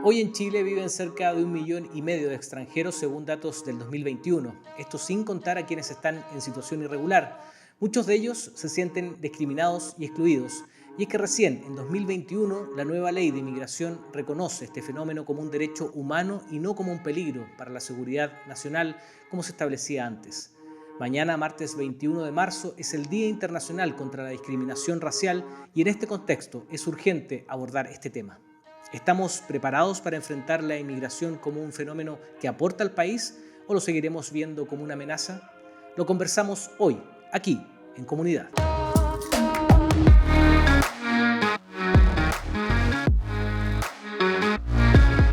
Hoy en Chile viven cerca de 1,5 millones de extranjeros según datos del 2021. Esto sin contar a quienes están en situación irregular. Muchos de ellos se sienten discriminados y excluidos. Y es que recién, en 2021, la nueva ley de inmigración reconoce este fenómeno como un derecho humano y no como un peligro para la seguridad nacional como se establecía antes. Mañana, martes 21 de marzo, es el Día Internacional contra la Discriminación Racial y en este contexto es urgente abordar este tema. ¿Estamos preparados para enfrentar la inmigración como un fenómeno que aporta al país o lo seguiremos viendo como una amenaza? Lo conversamos hoy, aquí, en Comunidad.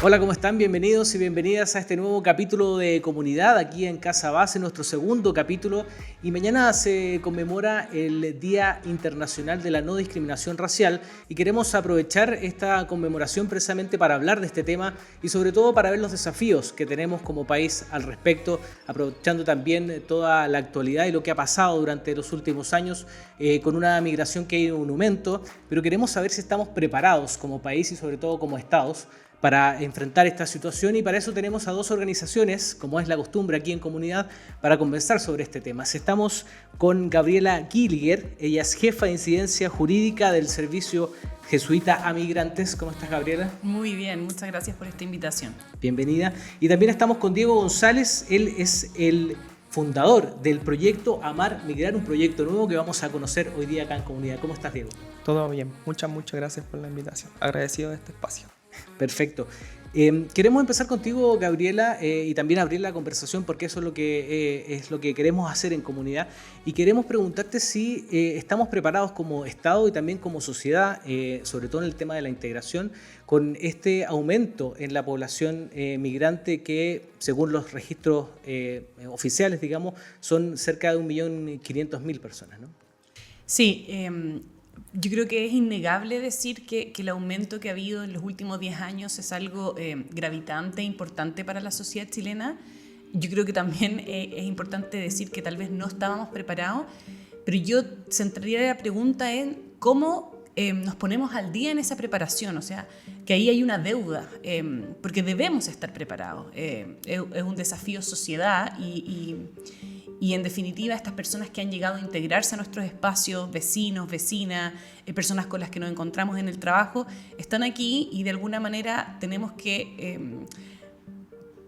Hola, ¿cómo están? Bienvenidos y bienvenidas a este nuevo capítulo de Comunidad aquí en Casa Base, nuestro segundo capítulo. Y mañana se conmemora el Día Internacional de la No Discriminación Racial y queremos aprovechar esta conmemoración precisamente para hablar de este tema y sobre todo para ver los desafíos que tenemos como país al respecto, aprovechando también toda la actualidad y lo que ha pasado durante los últimos años con una migración que ha ido en aumento, pero queremos saber si estamos preparados como país y sobre todo como estados para enfrentar esta situación, y para eso tenemos a dos organizaciones, como es la costumbre aquí en Comunidad, para conversar sobre este tema. Estamos con Gabriela Gilliger, ella es jefa de incidencia jurídica del Servicio Jesuita a Migrantes. ¿Cómo estás, Gabriela? Muy bien, muchas gracias por esta invitación. Bienvenida. Y también estamos con Diego González, él es el fundador del proyecto Amar Migrar, un proyecto nuevo que vamos a conocer hoy día acá en Comunidad. ¿Cómo estás, Diego? Todo bien, muchas gracias por la invitación. Agradecido de este espacio. Perfecto. Queremos empezar contigo, Gabriela, y también abrir la conversación porque eso es lo que queremos hacer en Comunidad, y queremos preguntarte si estamos preparados como Estado y también como sociedad, sobre todo en el tema de la integración, con este aumento en la población migrante que, según los registros oficiales, digamos, son cerca de 1.500.000 personas, ¿no? Sí, yo creo que es innegable decir que el aumento que ha habido en los últimos 10 años es algo gravitante e importante para la sociedad chilena. Yo creo que también es importante decir que tal vez no estábamos preparados, pero yo centraría la pregunta en cómo nos ponemos al día en esa preparación, o sea, que ahí hay una deuda, porque debemos estar preparados. Es un desafío sociedad y en definitiva estas personas que han llegado a integrarse a nuestros espacios, vecinos, vecinas, personas con las que nos encontramos en el trabajo, están aquí y de alguna manera tenemos que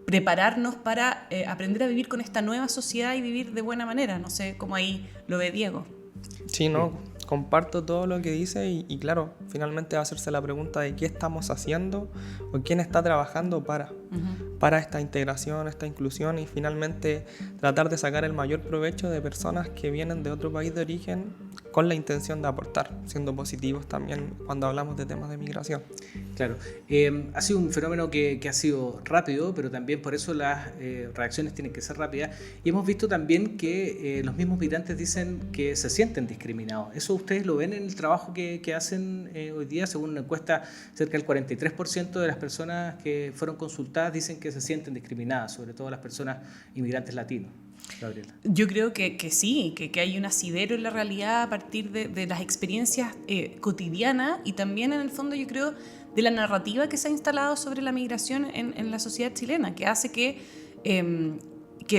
prepararnos para aprender a vivir con esta nueva sociedad y vivir de buena manera. No sé cómo ahí lo ve Diego. Sí, no, comparto todo lo que dice y claro, finalmente hacerse la pregunta de qué estamos haciendo o quién está trabajando para esta integración, esta inclusión, y finalmente tratar de sacar el mayor provecho de personas que vienen de otro país de origen con la intención de aportar, siendo positivos también cuando hablamos de temas de migración. Claro, ha sido un fenómeno que ha sido rápido, pero también por eso las reacciones tienen que ser rápidas, y hemos visto también que los mismos migrantes dicen que se sienten discriminados. ¿Eso ustedes lo ven en el trabajo que hacen hoy día? Según una encuesta, cerca del 43% de las personas que fueron consultadas dicen que se sienten discriminadas, sobre todo las personas inmigrantes latinos. Gabriela. Yo creo que sí, que hay un asidero en la realidad a partir de las experiencias cotidianas y también en el fondo yo creo de la narrativa que se ha instalado sobre la migración en la sociedad chilena, que hace que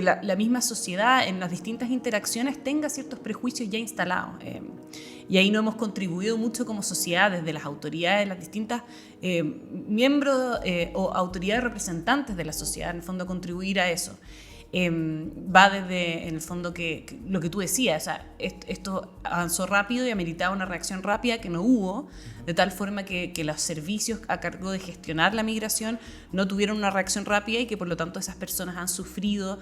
la misma sociedad en las distintas interacciones tenga ciertos prejuicios ya instalados. Y ahí no hemos contribuido mucho como sociedad desde las autoridades, las distintas miembros o autoridades representantes de la sociedad, en el fondo contribuir a eso. Va desde, en el fondo, que lo que tú decías, o sea, esto avanzó rápido y ameritaba una reacción rápida que no hubo, de tal forma que los servicios a cargo de gestionar la migración no tuvieron una reacción rápida y que por lo tanto esas personas han sufrido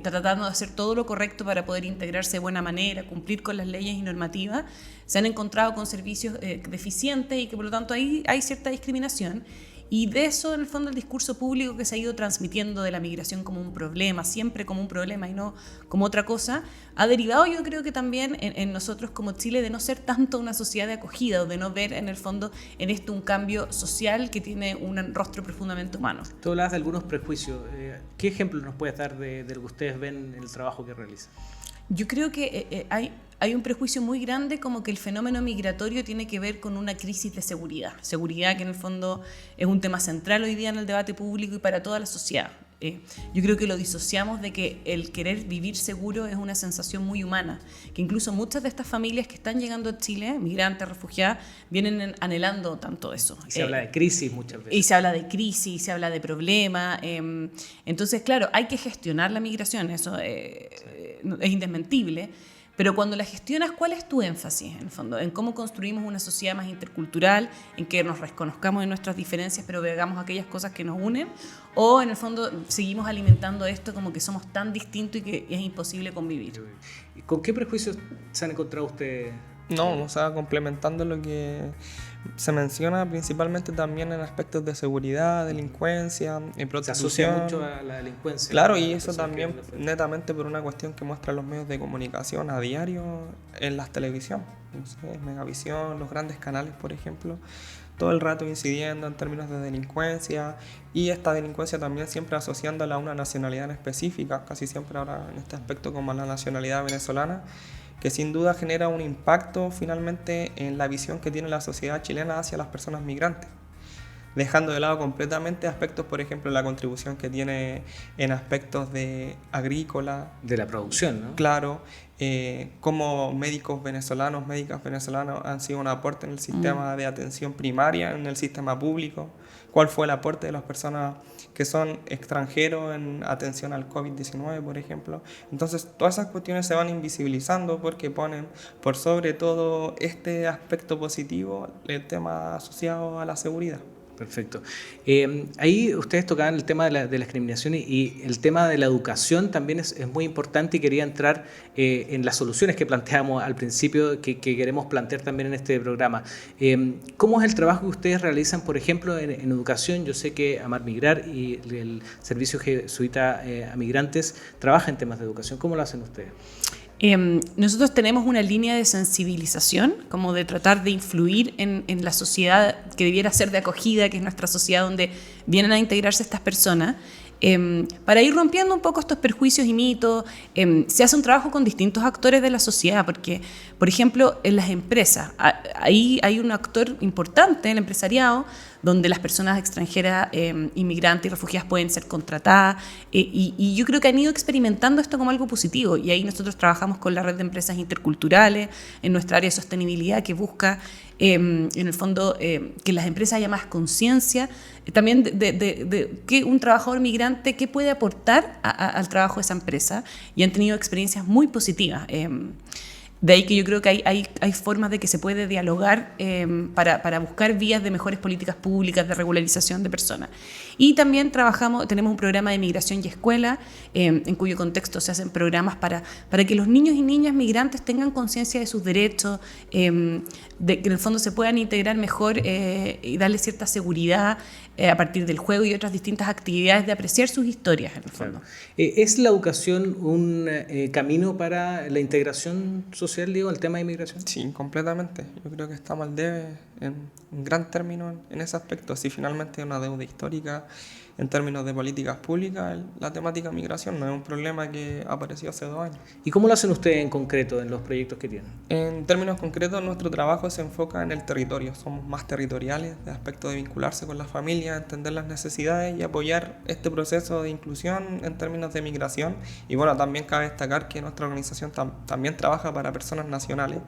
tratando de hacer todo lo correcto para poder integrarse de buena manera, cumplir con las leyes y normativas, se han encontrado con servicios deficientes y que por lo tanto ahí hay cierta discriminación. Y de eso, en el fondo, el discurso público que se ha ido transmitiendo de la migración como un problema, siempre como un problema y no como otra cosa, ha derivado, yo creo que también en nosotros como Chile, de no ser tanto una sociedad de acogida o de no ver en el fondo en esto un cambio social que tiene un rostro profundamente humano. Tú hablas de algunos prejuicios. ¿Qué ejemplos nos puedes dar de lo que ustedes ven en el trabajo que realizan? Yo creo que hay un prejuicio muy grande como que el fenómeno migratorio tiene que ver con una crisis de seguridad. Seguridad que en el fondo es un tema central hoy día en el debate público y para toda la sociedad. Yo creo que lo disociamos de que el querer vivir seguro es una sensación muy humana, que incluso muchas de estas familias que están llegando a Chile, migrantes, refugiadas, vienen anhelando tanto eso. Y se habla de crisis muchas veces. Y se habla de crisis, se habla de problemas. Entonces, claro, hay que gestionar la migración, eso es indesmentible. Pero cuando la gestionas, ¿cuál es tu énfasis, en el fondo? En cómo construimos una sociedad más intercultural, en que nos reconozcamos en nuestras diferencias, pero veamos aquellas cosas que nos unen, o en el fondo seguimos alimentando esto como que somos tan distintos y que es imposible convivir. ¿Con qué prejuicios se han encontrado ustedes? No, o sea, complementando lo que se menciona principalmente también en aspectos de seguridad, delincuencia, prostitución. Se asocia mucho a la delincuencia. Claro, y eso también netamente por una cuestión que muestran los medios de comunicación a diario en la televisión. No sé, Megavisión, los grandes canales, por ejemplo, todo el rato incidiendo en términos de delincuencia, y esta delincuencia también siempre asociándola a una nacionalidad en específica, casi siempre ahora en este aspecto como a la nacionalidad venezolana, que sin duda genera un impacto finalmente en la visión que tiene la sociedad chilena hacia las personas migrantes, dejando de lado completamente aspectos, por ejemplo, la contribución que tiene en aspectos de agrícola. De la producción, ¿no? Claro, cómo médicas venezolanos han sido un aporte en el sistema de atención primaria, en el sistema público. ¿Cuál fue el aporte de las personas que son extranjeros en atención al COVID-19, por ejemplo? Entonces, todas esas cuestiones se van invisibilizando porque ponen por sobre todo este aspecto positivo el tema asociado a la seguridad. Perfecto. Ahí ustedes tocaban el tema de la discriminación y el tema de la educación también es muy importante, y quería entrar en las soluciones que planteamos al principio, que queremos plantear también en este programa. ¿Cómo es el trabajo que ustedes realizan, por ejemplo, en educación? Yo sé que Amar Migrar y el Servicio Jesuita a Migrantes trabaja en temas de educación. ¿Cómo lo hacen ustedes? Nosotros tenemos una línea de sensibilización, como de tratar de influir en la sociedad que debiera ser de acogida, que es nuestra sociedad donde vienen a integrarse estas personas, para ir rompiendo un poco estos perjuicios y mitos. Se hace un trabajo con distintos actores de la sociedad, porque, por ejemplo, en las empresas, ahí hay un actor importante, el empresariado, donde las personas extranjeras, inmigrantes y refugiadas pueden ser contratadas, y yo creo que han ido experimentando esto como algo positivo, y ahí nosotros trabajamos con la red de empresas interculturales en nuestra área de sostenibilidad, que busca en el fondo que las empresas haya más conciencia también de que un trabajador migrante qué puede aportar al trabajo de esa empresa, y han tenido experiencias muy positivas. De ahí que yo creo que hay formas de que se puede dialogar para buscar vías de mejores políticas públicas de regularización de personas. Y también tenemos un programa de migración y escuela, en cuyo contexto se hacen programas para que los niños y niñas migrantes tengan conciencia de sus derechos, de que en el fondo se puedan integrar mejor y darle cierta seguridad a partir del juego y otras distintas actividades de apreciar sus historias, en el fondo. ¿Es la educación un camino para la integración social, Diego, el tema de inmigración? Sí, completamente. Yo creo que estamos al debe en gran término en ese aspecto. Si finalmente es una deuda histórica en términos de políticas públicas, la temática migración no es un problema que apareció hace 2 años. ¿Y cómo lo hacen ustedes en concreto en los proyectos que tienen? En términos concretos, nuestro trabajo se enfoca en el territorio. Somos más territoriales, de aspecto de vincularse con las familias, entender las necesidades y apoyar este proceso de inclusión en términos de migración. Y bueno, también cabe destacar que nuestra organización también trabaja para personas nacionales.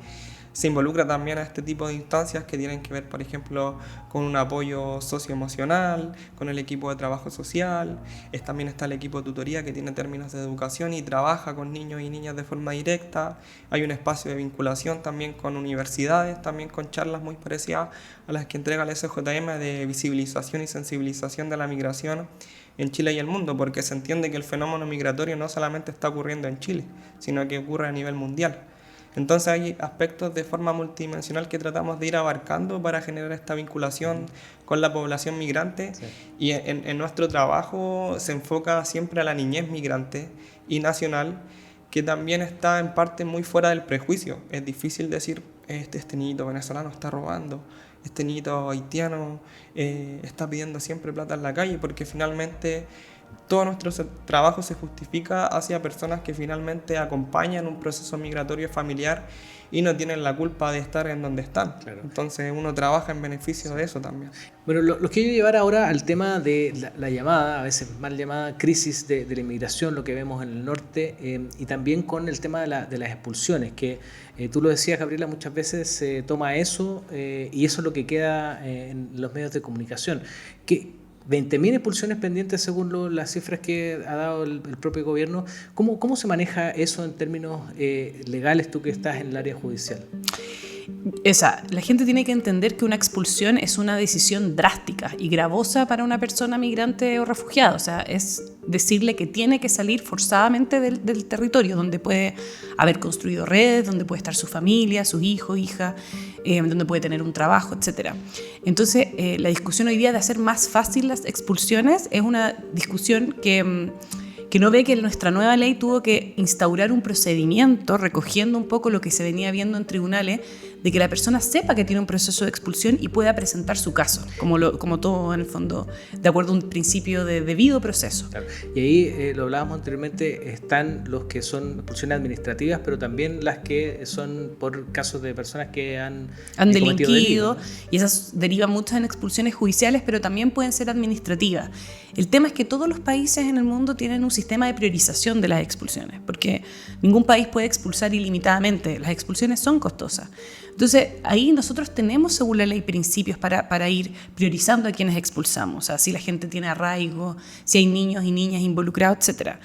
Se involucra también a este tipo de instancias que tienen que ver, por ejemplo, con un apoyo socioemocional, con el equipo de trabajo social. También está el equipo de tutoría que tiene términos de educación y trabaja con niños y niñas de forma directa. Hay un espacio de vinculación también con universidades, también con charlas muy parecidas a las que entrega el SJM de visibilización y sensibilización de la migración en Chile y el mundo, porque se entiende que el fenómeno migratorio no solamente está ocurriendo en Chile, sino que ocurre a nivel mundial. Entonces hay aspectos de forma multidimensional que tratamos de ir abarcando para generar esta vinculación con la población migrante. Sí. Y en nuestro trabajo se enfoca siempre a la niñez migrante y nacional, que también está en parte muy fuera del prejuicio. Es difícil decir, este niñito venezolano está robando, este niñito haitiano está pidiendo siempre plata en la calle, porque finalmente todo nuestro trabajo se justifica hacia personas que finalmente acompañan un proceso migratorio familiar y no tienen la culpa de estar en donde están. Claro. Entonces uno trabaja en beneficio de eso también. Bueno, lo quiero llevar ahora al tema de la llamada, a veces mal llamada crisis de la inmigración, lo que vemos en el norte, y también con el tema de las expulsiones, que tú lo decías, Gabriela, muchas veces se toma eso y eso es lo que queda en los medios de comunicación. 20.000 expulsiones pendientes según las cifras que ha dado el propio gobierno. ¿Cómo se maneja eso en términos legales, tú que estás en el área judicial? La gente tiene que entender que una expulsión es una decisión drástica y gravosa para una persona migrante o refugiada. O sea, es decirle que tiene que salir forzadamente del territorio donde puede haber construido redes, donde puede estar su familia, sus hijos, hijas, donde puede tener un trabajo, etc. Entonces, la discusión hoy día de hacer más fácil las expulsiones es una discusión que no ve que nuestra nueva ley tuvo que instaurar un procedimiento recogiendo un poco lo que se venía viendo en tribunales, de que la persona sepa que tiene un proceso de expulsión y pueda presentar su caso, como todo en el fondo, de acuerdo a un principio de debido proceso. Claro. Y ahí, lo hablábamos anteriormente, están los que son expulsiones administrativas, pero también las que son por casos de personas que han delinquido, ¿no? Y esas derivan muchas en expulsiones judiciales, pero también pueden ser administrativas. El tema es que todos los países en el mundo tienen un sistema de priorización de las expulsiones, porque ningún país puede expulsar ilimitadamente, las expulsiones son costosas. Entonces, ahí nosotros tenemos, según la ley, principios para ir priorizando a quienes expulsamos, o sea, si la gente tiene arraigo, si hay niños y niñas involucrados, etc.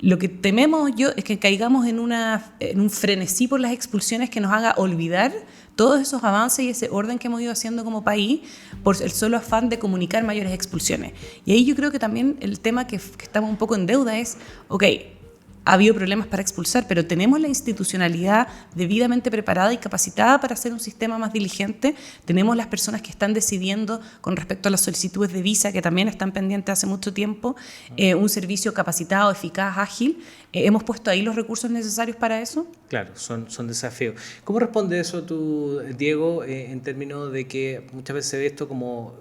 Lo que tememos es que caigamos en un frenesí por las expulsiones que nos haga olvidar todos esos avances y ese orden que hemos ido haciendo como país por el solo afán de comunicar mayores expulsiones. Y ahí yo creo que también el tema que estamos un poco en deuda es, ha habido problemas para expulsar, pero tenemos la institucionalidad debidamente preparada y capacitada para hacer un sistema más diligente. Tenemos las personas que están decidiendo con respecto a las solicitudes de visa, que también están pendientes hace mucho tiempo, un servicio capacitado, eficaz, ágil. ¿Hemos puesto ahí los recursos necesarios para eso? Claro, son desafíos. ¿Cómo responde eso tú, Diego, en términos de que muchas veces se ve esto como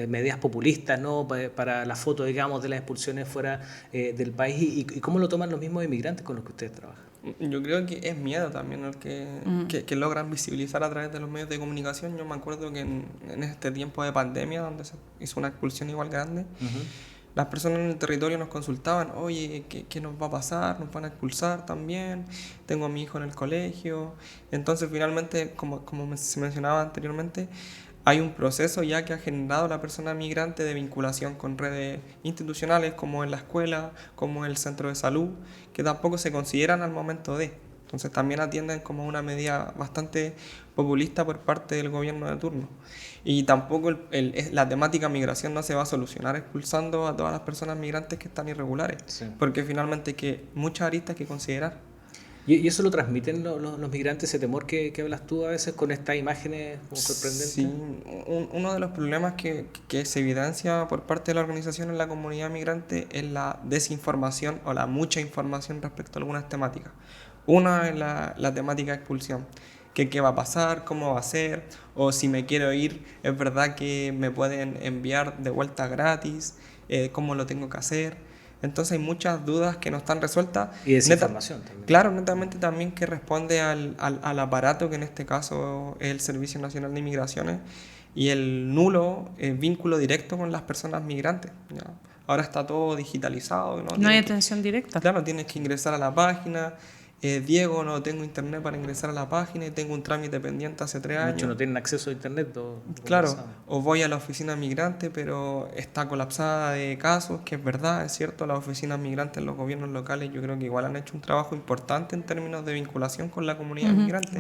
medidas populistas, ¿no?, para la foto, digamos, de las expulsiones fuera del país, y cómo lo toman los mismos inmigrantes con los que ustedes trabajan? Yo creo que es miedo también el que logran visibilizar a través de los medios de comunicación. Yo me acuerdo que en este tiempo de pandemia, donde se hizo una expulsión igual grande, las personas en el territorio nos consultaban, oye, ¿qué nos va a pasar? ¿Nos van a expulsar también? Tengo a mi hijo en el colegio. Entonces, finalmente, como se mencionaba anteriormente, hay un proceso ya que ha generado la persona migrante de vinculación con redes institucionales como en la escuela, como en el centro de salud, que tampoco se consideran al momento de. Entonces también atienden como una medida bastante populista por parte del gobierno de turno. Y tampoco la temática migración no se va a solucionar expulsando a todas las personas migrantes que están irregulares, sí, porque finalmente hay muchas aristas que considerar. ¿Y eso lo transmiten los migrantes, ese temor que hablas tú a veces con estas imágenes como sorprendentes? Sí, uno de los problemas que se evidencia por parte de la organización en la comunidad migrante es la desinformación o la mucha información respecto a algunas temáticas. Una es la temática de expulsión, que qué va a pasar, cómo va a ser, o si me quiero ir, es verdad que me pueden enviar de vuelta gratis, cómo lo tengo que hacer. Entonces hay muchas dudas que no están resueltas. Y desinformación también. Claro, netamente también que responde al aparato, que en este caso es el Servicio Nacional de Migraciones, y el nulo vínculo directo con las personas migrantes, ¿ya? Ahora está todo digitalizado. No hay atención directa. Claro, tienes que ingresar a la página. Diego, no tengo internet para ingresar a la página y tengo un trámite pendiente hace 3 años. Muchos no tienen acceso a internet. Claro, o voy a la oficina migrante, pero está colapsada de casos, que es verdad, es cierto, las oficinas migrantes en los gobiernos locales yo creo que igual han hecho un trabajo importante en términos de vinculación con la comunidad migrante,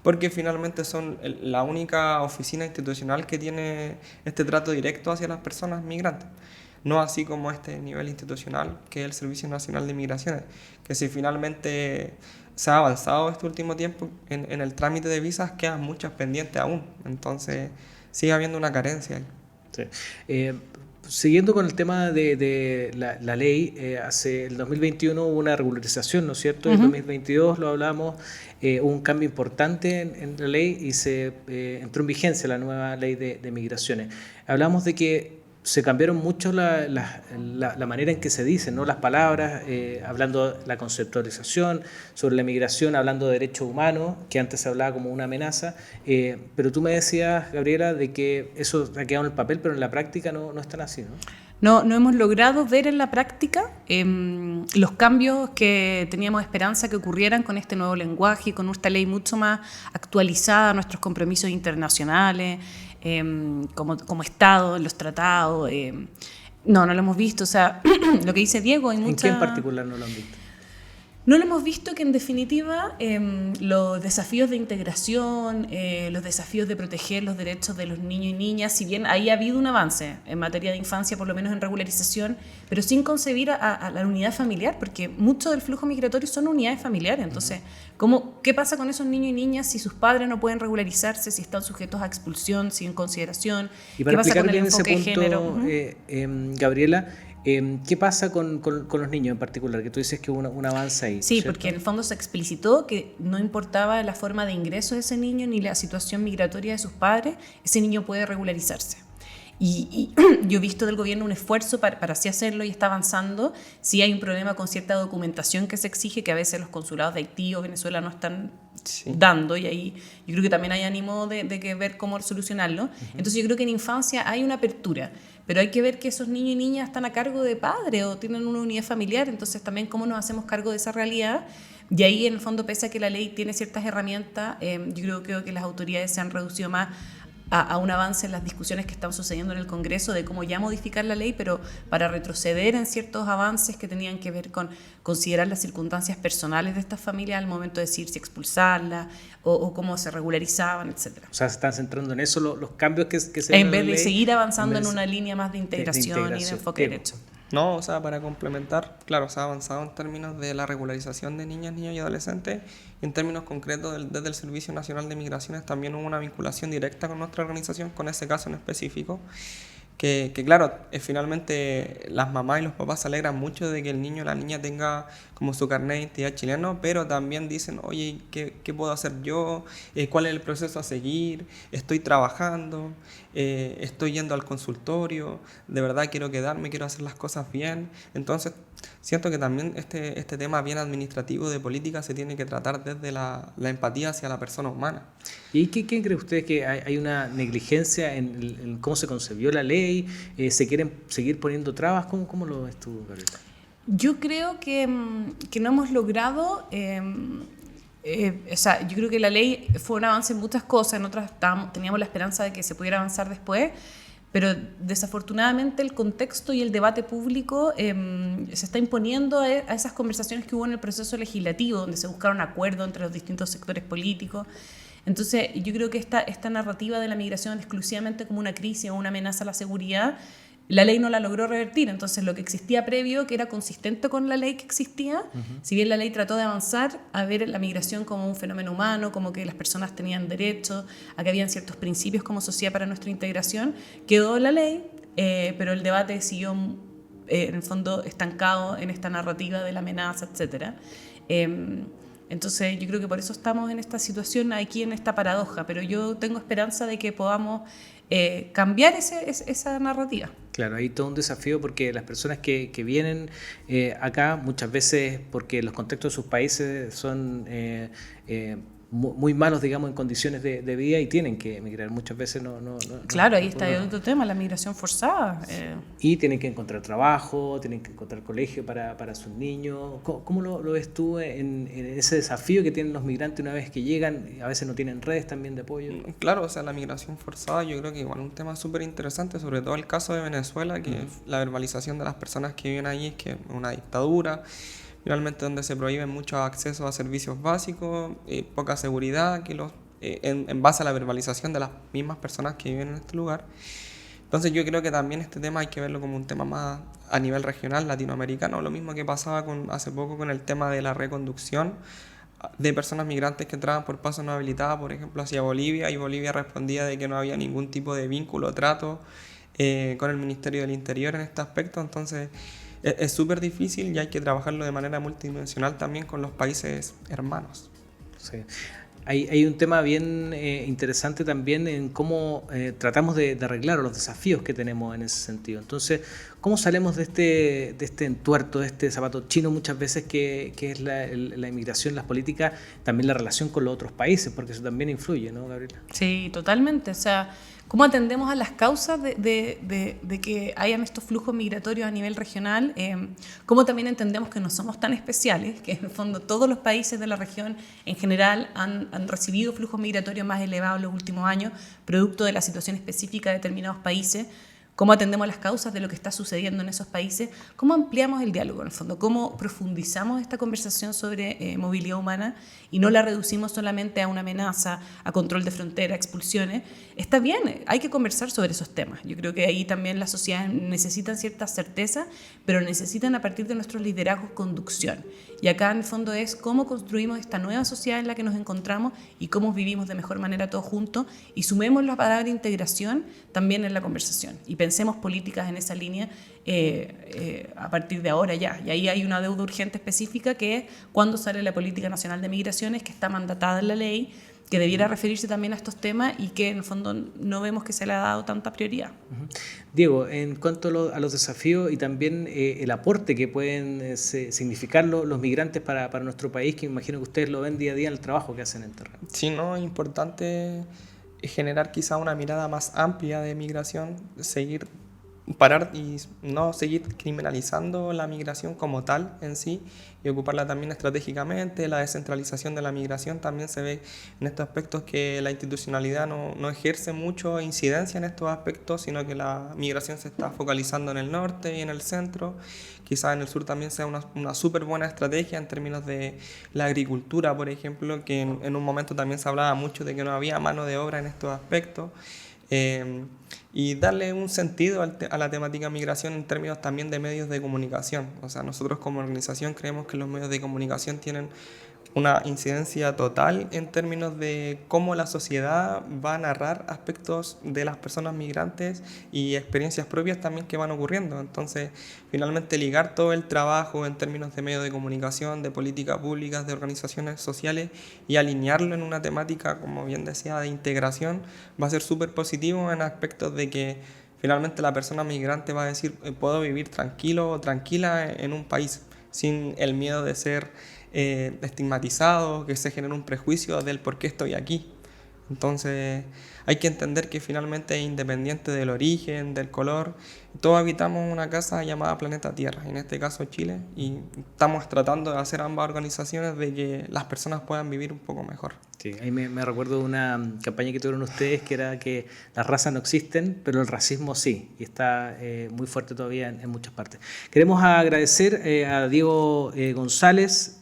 porque finalmente son la única oficina institucional que tiene este trato directo hacia las personas migrantes. No así como este nivel institucional que es el Servicio Nacional de Migraciones, que si finalmente se ha avanzado este último tiempo en el trámite de visas, quedan muchas pendientes aún, entonces sigue habiendo una carencia ahí. Sí. Siguiendo con el tema de la ley, hace el 2021 hubo una regularización, ¿no es cierto? En el 2022 lo hablamos, hubo un cambio importante en la ley y se entró en vigencia la nueva ley de migraciones. Hablamos de que se cambiaron mucho la manera en que se dicen, ¿no? Las palabras, hablando de la conceptualización, sobre la migración, hablando de derechos humanos, que antes se hablaba como una amenaza, pero tú me decías, Gabriela, de que eso ha quedado en el papel, pero en la práctica no es tan así, ¿no? No hemos logrado ver en la práctica los cambios que teníamos esperanza que ocurrieran con este nuevo lenguaje, con esta ley mucho más actualizada a nuestros compromisos internacionales, como Estado, en los tratados. No lo hemos visto. O sea, lo que dice Diego... ¿En qué en particular no lo han visto? No lo hemos visto, que en definitiva los desafíos de integración, los desafíos de proteger los derechos de los niños y niñas, si bien ahí ha habido un avance en materia de infancia, por lo menos en regularización, pero sin concebir a la unidad familiar, porque mucho del flujo migratorio son unidades familiares. Entonces, ¿qué pasa con esos niños y niñas si sus padres no pueden regularizarse, si están sujetos a expulsión, sin consideración? Y para ¿Qué pasa explicar con el bien ese enfoque de punto, género? Gabriela, ¿qué pasa con los niños en particular? Que tú dices que hubo un avance ahí. Sí, ¿cierto? porque en el fondo se explicitó que no importaba la forma de ingreso de ese niño ni la situación migratoria de sus padres, ese niño puede regularizarse. Y yo he visto del gobierno un esfuerzo para así hacerlo, y está avanzando. Sí hay un problema con cierta documentación que se exige, que a veces los consulados de Haití o Venezuela no están dando, y ahí yo creo que también hay ánimo de que ver cómo solucionarlo. Entonces yo creo que en infancia hay una apertura, pero hay que ver que esos niños y niñas están a cargo de padres o tienen una unidad familiar, entonces también cómo nos hacemos cargo de esa realidad. Y ahí, en el fondo, pese a que la ley tiene ciertas herramientas, yo creo que las autoridades se han reducido más a un avance en las discusiones que están sucediendo en el Congreso de cómo ya modificar la ley, pero para retroceder en ciertos avances que tenían que ver con considerar las circunstancias personales de estas familias al momento de decir si expulsarlas o cómo se regularizaban, etc. O sea, se están centrando en eso los cambios que se en vez de seguir avanzando en una línea más de integración y de enfoque derecho. No, o sea, para complementar, claro, se ha avanzado en términos de la regularización de niñas, niños y adolescentes, y en términos concretos desde el Servicio Nacional de Migraciones también hubo una vinculación directa con nuestra organización, con ese caso en específico, que claro, finalmente las mamás y los papás se alegran mucho de que el niño o la niña tenga como su carnet de identidad chileno, pero también dicen, oye, ¿qué puedo hacer yo? ¿Cuál es el proceso a seguir? Estoy trabajando, estoy yendo al consultorio, de verdad quiero quedarme, quiero hacer las cosas bien. Entonces, siento que también este tema bien administrativo de política se tiene que tratar desde la empatía hacia la persona humana. ¿Y qué cree usted que hay una negligencia en cómo se concebió la ley? ¿Se quieren seguir poniendo trabas? ¿Cómo lo ves tú, Gabriela? Yo creo que no hemos logrado... o sea, yo creo que la ley fue un avance en muchas cosas, en otras teníamos la esperanza de que se pudiera avanzar después, pero desafortunadamente el contexto y el debate público se está imponiendo a esas conversaciones que hubo en el proceso legislativo, donde se buscaron acuerdos entre los distintos sectores políticos. Entonces yo creo que esta narrativa de la migración exclusivamente como una crisis o una amenaza a la seguridad, la ley no la logró revertir. Entonces lo que existía previo, que era consistente con la ley que existía, si bien la ley trató de avanzar a ver la migración como un fenómeno humano, como que las personas tenían derechos, a que habían ciertos principios como sociedad para nuestra integración, quedó la ley, pero el debate siguió en el fondo estancado en esta narrativa de la amenaza, etc. Entonces yo creo que por eso estamos en esta situación, aquí en esta paradoja, pero yo tengo esperanza de que podamos cambiar esa narrativa. Claro, hay todo un desafío porque las personas que vienen acá muchas veces porque los contextos de sus países son muy malos, digamos, en condiciones de vida y tienen que emigrar. Muchas veces Claro, ahí está otro tema, la migración forzada. Y tienen que encontrar trabajo, tienen que encontrar colegio para sus niños. ¿Cómo lo ves tú en ese desafío que tienen los migrantes una vez que llegan? A veces no tienen redes también de apoyo. Claro, o sea, la migración forzada yo creo que igual es un tema súper interesante, sobre todo el caso de Venezuela, que la verbalización de las personas que viven ahí es que es una dictadura. Finalmente donde se prohíben muchos accesos a servicios básicos, poca seguridad, que en base a la verbalización de las mismas personas que viven en este lugar. Entonces yo creo que también este tema hay que verlo como un tema más a nivel regional, latinoamericano, lo mismo que pasaba hace poco con el tema de la reconducción de personas migrantes que entraban por paso no habilitado, por ejemplo, hacia Bolivia, y Bolivia respondía de que no había ningún tipo de vínculo o trato con el Ministerio del Interior en este aspecto. Entonces es súper difícil y hay que trabajarlo de manera multidimensional también con los países hermanos. Sí. Hay un tema bien interesante también en cómo tratamos de arreglar los desafíos que tenemos en ese sentido. Entonces, ¿cómo salimos de este entuerto, de este zapato chino muchas veces que es la inmigración, las políticas, también la relación con los otros países? Porque eso también influye, ¿no, Gabriela? Sí, totalmente. O sea, ¿cómo atendemos a las causas de que hayan estos flujos migratorios a nivel regional? ¿Cómo también entendemos que no somos tan especiales, que en el fondo todos los países de la región en general han recibido flujos migratorios más elevados en los últimos años, producto de la situación específica de determinados países? ¿Cómo atendemos las causas de lo que está sucediendo en esos países? ¿Cómo ampliamos el diálogo en el fondo? ¿Cómo profundizamos esta conversación sobre movilidad humana y no la reducimos solamente a una amenaza, a control de frontera, a expulsiones? Está bien, hay que conversar sobre esos temas. Yo creo que ahí también las sociedades necesitan cierta certeza, pero necesitan a partir de nuestros liderazgos conducción. Y acá en el fondo es cómo construimos esta nueva sociedad en la que nos encontramos y cómo vivimos de mejor manera todos juntos, y sumemos la palabra integración también en la conversación y pensemos políticas en esa línea a partir de ahora ya. Y ahí hay una deuda urgente específica, que es cuando sale la Política Nacional de Migraciones, que está mandatada en la ley, que debiera referirse también a estos temas y que en el fondo no vemos que se le ha dado tanta prioridad. Diego, en cuanto a los desafíos y también el aporte que pueden significar los migrantes para nuestro país, que imagino que ustedes lo ven día a día en el trabajo que hacen en terreno. Sí, no, es importante generar quizá una mirada más amplia de migración, parar y no seguir criminalizando la migración como tal en sí, y ocuparla también estratégicamente. La descentralización de la migración también se ve en estos aspectos, que la institucionalidad no ejerce mucho incidencia en estos aspectos, sino que la migración se está focalizando en el norte y en el centro. Quizás en el sur también sea una súper buena estrategia en términos de la agricultura, por ejemplo, que en un momento también se hablaba mucho de que no había mano de obra en estos aspectos. Y darle un sentido a la temática migración en términos también de medios de comunicación. O sea, nosotros como organización creemos que los medios de comunicación tienen una incidencia total en términos de cómo la sociedad va a narrar aspectos de las personas migrantes y experiencias propias también que van ocurriendo. Entonces, finalmente ligar todo el trabajo en términos de medios de comunicación, de políticas públicas, de organizaciones sociales, y alinearlo en una temática, como bien decía, de integración, va a ser súper positivo en aspectos de que finalmente la persona migrante va a decir: puedo vivir tranquilo o tranquila en un país, sin el miedo de ser estigmatizado, que se genere un prejuicio del por qué estoy aquí. Entonces hay que entender que finalmente, independiente del origen, del color, todos habitamos una casa llamada Planeta Tierra, en este caso Chile, y estamos tratando de hacer ambas organizaciones de que las personas puedan vivir un poco mejor. Sí, ahí me recuerdo de una campaña que tuvieron ustedes, que era que las razas no existen, pero el racismo sí, y está muy fuerte todavía en muchas partes. Queremos agradecer a Diego González,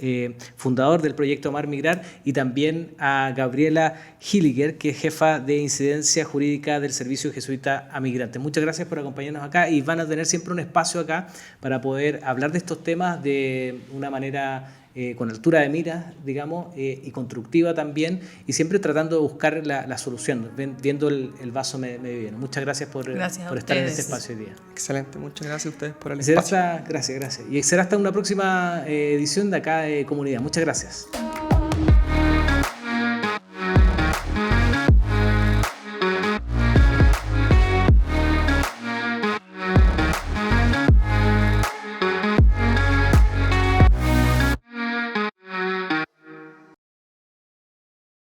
fundador del proyecto Amar Migrar, y también a Gabriela Hilliger, que es jefa de incidencia jurídica del Servicio Jesuita a Migrantes. Muchas gracias por acompañarnos acá, y van a tener siempre un espacio acá para poder hablar de estos temas de una manera con altura de miras, digamos, y constructiva también, y siempre tratando de buscar la solución, viendo el vaso medio lleno. Muchas gracias por estar en este espacio hoy día. Excelente, muchas gracias a ustedes por el espacio. Gracias. Y será hasta una próxima edición de acá de Comunidad. Muchas gracias.